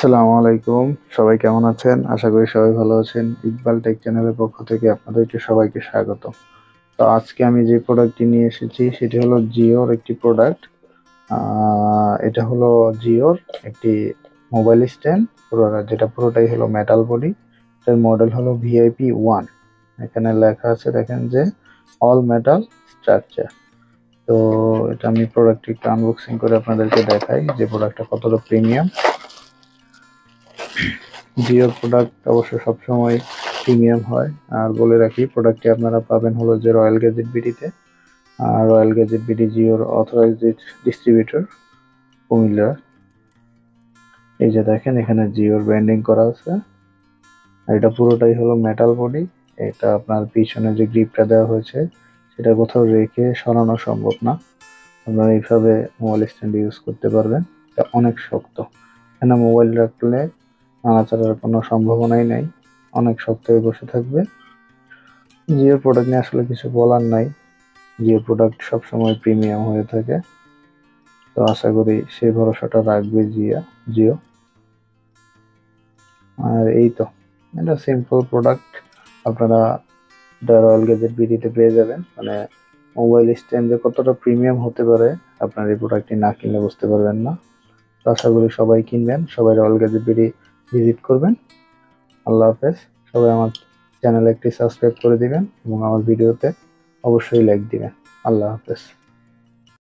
আসসালামু আলাইকুম। সবাই কেমন আছেন? আশা করি সবাই ভালো আছেন। ইকবাল টেক চ্যানেলের পক্ষ থেকে আপনাদেরকে সবাইকে স্বাগত। তো আজকে আমি যে প্রোডাক্টটি নিয়ে এসেছি সেটি হলো জিওর একটি প্রোডাক্ট। এটা হলো জিওর একটি মোবাইল স্ট্যান্ড, যেটা পুরোটাই হলো মেটাল বডি। এর মডেল হলো VIP-1। এখানে লেখা আছে দেখেন যে অল মেটাল স্ট্রাকচার। তো এটা আমি প্রোডাক্টটি একটু আনবক্সিং করে আপনাদেরকে দেখাই যে প্রোডাক্টটা কতটা প্রিমিয়াম। জিওর প্রোডাক্ট অবশ্য সবসময় প্রিমিয়াম হয়। আর বলে রাখি, প্রোডাক্টটি আপনারা পাবেন হলো যে রয়্যাল গ্যাজেট বিডিতে। আর রয়্যাল গ্যাজেট বিডি জিওর অথরাইজড ডিস্ট্রিবিউটর কুমিল্লা। এই যে দেখেন এখানে জিওর ব্র্যান্ডিং করা আছে। আর এটা পুরোটাই হলো মেটাল বডি। এটা আপনার পিছনে যে গ্রিপটা দেওয়া হয়েছে সেটা কোথাও রেখে সরানো সম্ভব না। আপনারা এইভাবে মোবাইল স্ট্যান্ড ইউজ করতে পারবেন। এটা অনেক শক্ত, এখানে মোবাইল রাখলে নাড়াচাড়ার কোনো সম্ভাবনাই নাই, অনেক শক্ত হয়ে বসে থাকবে। জিওর প্রোডাক্ট নিয়ে আসলে কিছু বলার নাই। জিওর প্রোডাক্ট সবসময় প্রিমিয়াম হয়ে থাকে। তো আশা করি সেই ভরসাটা রাখবে জিও। আর এই তো, এটা সিম্পল প্রোডাক্ট। আপনারা রয়্যাল গ্যাজেট বিডিতে পেয়ে যাবেন। মানে মোবাইল স্ট্যান্ড যে কতটা প্রিমিয়াম হতে পারে আপনার এই প্রোডাক্টটি না কিনলে বুঝতে পারবেন না। তো আশা করি সবাই কিনবেন, সবাই রয়্যাল গ্যাজেট বিডি ভিজিট করবেন। আল্লাহ হাফেজ। সবাই আমার চ্যানেলে একটি সাবস্ক্রাইব করে দিবেন এবং আমার ভিডিওতে অবশ্যই লাইক দিবেন। আল্লাহ হাফেজ।